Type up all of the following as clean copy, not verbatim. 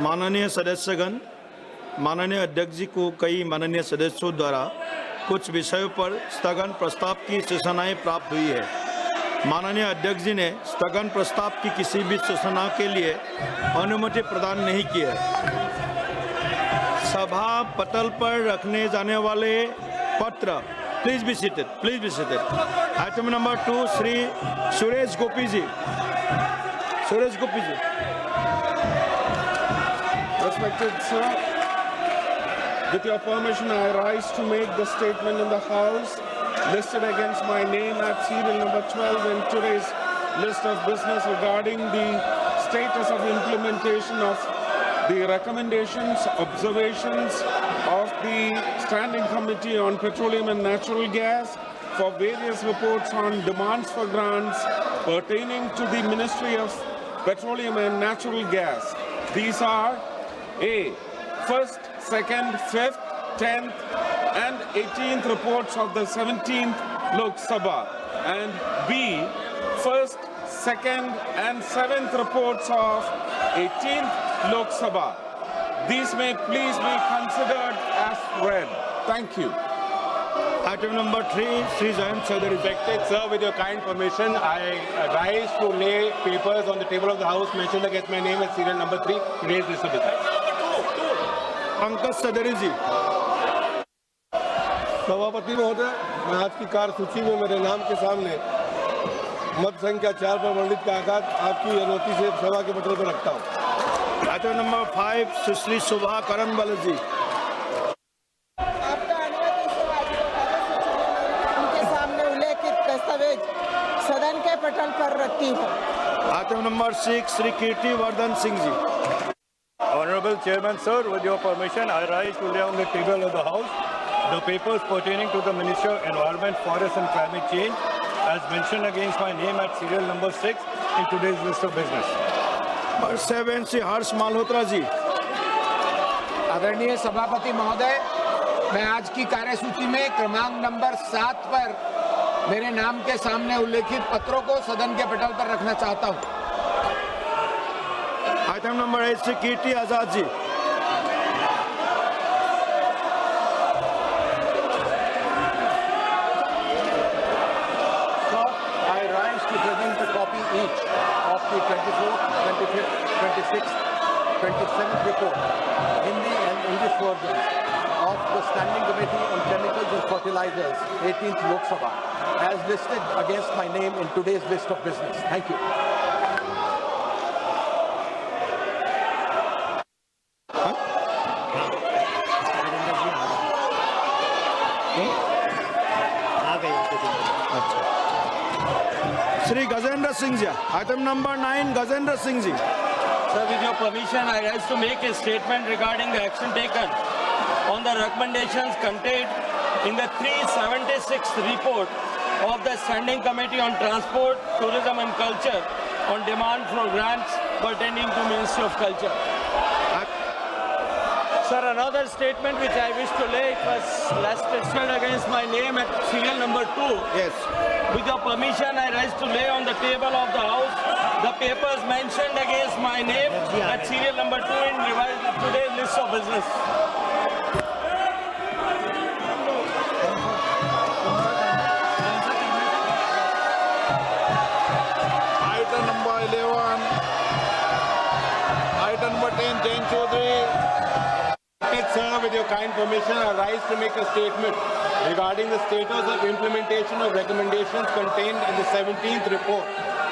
माननीय सदस्यगण, माननीय अध्यक्ष जी को कई माननीय सदस्यों द्वारा कुछ विषयों पर स्थगन प्रस्ताव की सूचनाएं प्राप्त हुई है। माननीय अध्यक्ष जी ने स्थगन प्रस्ताव की किसी भी सूचना के लिए अनुमति प्रदान नहीं की है। सभा पटल पर रखने जाने वाले पत्र, please be seated, please be seated. Item number 2, Shri Suresh Gopi ji. Suresh Gopi ji. Respected sir, with your permission, I rise to make the statement in the House listed against my name at serial number 12 in today's list of business regarding the status of implementation of the recommendations, observations of the Standing Committee on Petroleum and Natural Gas for various reports on demands for grants pertaining to the Ministry of Petroleum and Natural Gas. These are A. First, second, fifth, 10th and 18th reports of the 17th Lok Sabha, and B. First, second and 7th reports of 18th Lok Sabha. These may please be considered as read. Thank you. Item number 3, Sri Jayant Chaudhary. Respected sir, with your kind permission, I rise to lay papers on the table of the House mentioned against my name as serial number 3, today's list of business. Pankaj सदरी जी। सभापति महोदय, मैं आज की कार्यसूची में मेरे नाम के सामने मत संख्या 4 पर वर्णित कागज आपकी अनुमति से सभा के पटल पर रखता हूँ। आइटम नंबर 5, सुश्री शोभा करनवाल जी। आपका अनुमति से उनके सामने उल्लेखित दस्तावेज सदन के पटल पर रखती हूँ। Item number 6, Shri Kirti Vardhan Singh ji. Honorable Chairman sir, with your permission, I rise to lay on the table of the House the papers pertaining to the Ministry of Environment, Forest and Climate Change as mentioned against my name at serial number 6 in today's list of business. Number 7, Shri Harsh Malhotra ji. आदरणीय सभापति महोदय, मैं आज की कार्यसूची में क्रमांक number 7 पर मेरे नाम के सामने उल्लेखित पत्रों को सदन के पटल पर रखना चाहता हूं। Item number 8, Shri Kirti Azad ji. I rise to present a copy each of the 24th, 25th, 26th, 27th report, Hindi and English versions of the Standing Committee on Chemicals and Fertilizers, 18th Lok Sabha, as listed against my name in today's list of business. Thank you. Shri Gajendra Singh ji. Item number 9, Gajendra Singh ji. Sir, with your permission, I rise to make a statement regarding the action taken on the recommendations contained in the 376th report of the Standing Committee on Transport, Tourism and Culture on demand for grants pertaining to Ministry of Culture. Sir, another statement which I wish to lay, it was listed against my name at serial number 2. Yes. With your permission, I rise to lay on the table of the House the papers mentioned against my name at serial number 2 in revised today's list of business. Item number 11, item number 10, Jayant Chaudhary. Sir, with your kind permission, I rise to make a statement regarding the status of implementation of recommendations contained in the 17th report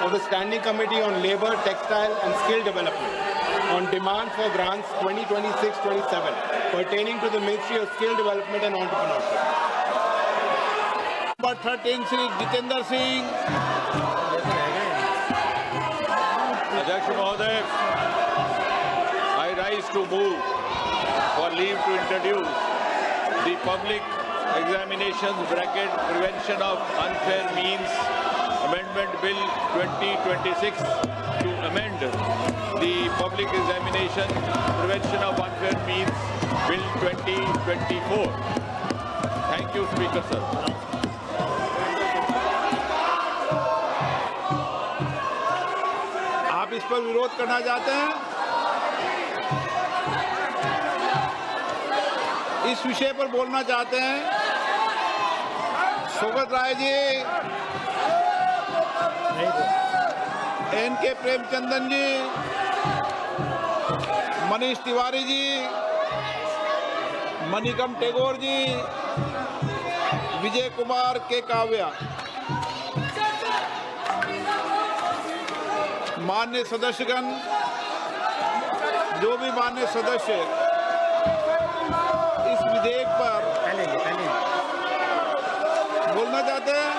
of the Standing Committee on Labour, Textile and Skill Development on demand for grants 2026-27 pertaining to the Ministry of Skill Development and Entrepreneurship. Number 13, Shri Jitendra Singh. अध्यक्ष महोदय, I rise to move for leave to introduce the public examinations prevention of unfair means amendment bill 2026 to amend the public examination prevention of unfair means bill 2024. Thank you, Speaker sir. आप इस पर विरोध करना चाहते हैं? इस विषय पर बोलना चाहते हैं। सुगत राय जी, एन.के. प्रेमचंदन जी, मनीष तिवारी जी, मणिकम टेगोर जी, विजय कुमार के काव्या। मान्य सदस्यगण, जो भी मान्य सदस्य इस विधेयक पर बोलना चाहते हैं,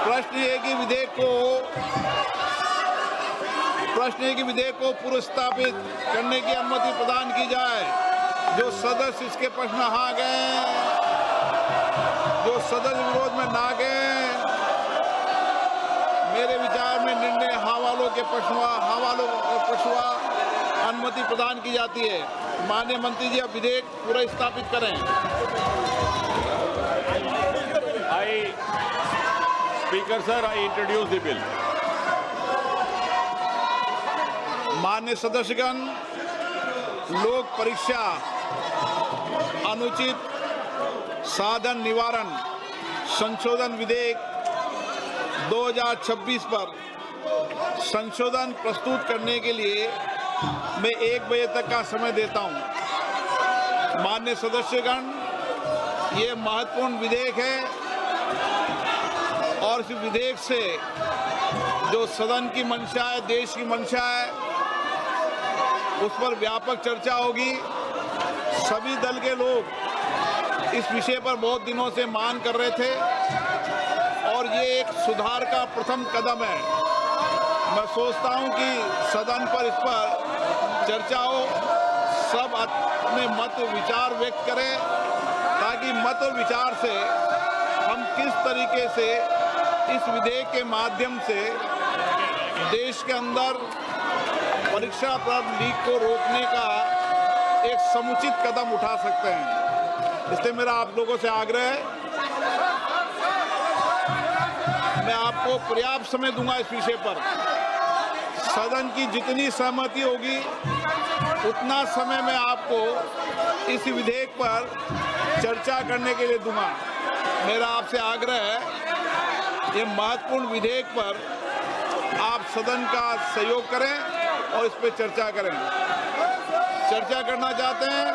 प्रश्न ये कि विधेयक को पूर्व स्थापित करने की अनुमति प्रदान की जाए। जो सदस्य इसके पक्ष में हाँ गए, जो सदस्य विरोध में ना गए, मेरे विचार में निर्णय हाँ वालों के पक्ष में अनुमति प्रदान की जाती है। माननीय मंत्री जी, अब विधेयक पूरा स्थापित करें। Speaker sir, I introduce the bill. मान्य सदस्यगण, लोक परीक्षा अनुचित साधन निवारण संशोधन विधेयक 2026 पर संशोधन प्रस्तुत करने के लिए मैं 1 बजे तक का समय देता हूं। मान्य सदस्यगण, ये महत्वपूर्ण विधेयक है और इस विधेयक से जो सदन की मंशा है, देश की मंशा है, उस पर व्यापक चर्चा होगी। सभी दल के लोग इस विषय पर बहुत दिनों से मांग कर रहे थे और ये एक सुधार का प्रथम कदम है। मैं सोचता हूं कि सदन पर इस पर चर्चा हो, सब अपने मत विचार व्यक्त करें, ताकि मत और विचार से हम किस तरीके से इस विधेयक के माध्यम से देश के अंदर परीक्षा प्रश्न लीक को रोकने का एक समुचित कदम उठा सकते हैं। इसलिए मेरा आप लोगों से आग्रह है, मैं आपको पर्याप्त समय दूंगा इस विषय पर। सदन की जितनी सहमति होगी उतना समय मैं आपको इस विधेयक पर चर्चा करने के लिए दूंगा। मेरा आपसे आग्रह है, ये महत्वपूर्ण विधेयक पर आप सदन का सहयोग करें और इस पर चर्चा करें। चर्चा करना चाहते हैं?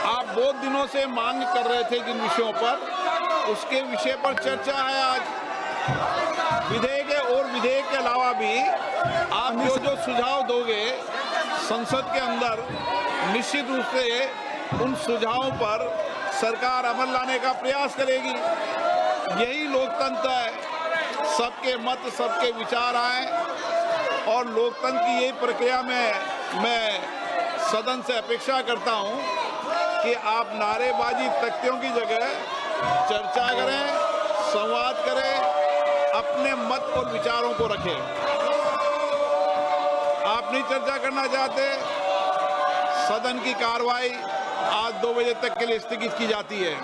आप बहुत दिनों से मांग कर रहे थे जिन विषयों पर, उसके विषय पर चर्चा है आज। विधेयक है और विधेयक के अलावा भी आप जो सुझाव दोगे संसद के अंदर, निश्चित रूप से उन सुझावों पर सरकार अमल लाने का प्रयास करेगी। यही लोकतंत्र है, सबके मत, सबके विचार आए और लोकतंत्र की यही प्रक्रिया में मैं सदन से अपेक्षा करता हूं कि आप नारेबाजी तख्तियों की जगह चर्चा करें, संवाद करें, अपने मत और विचारों को रखें। आप नहीं चर्चा करना चाहते, सदन की कार्रवाई आज 2 बजे तक के लिए स्थगित की जाती है।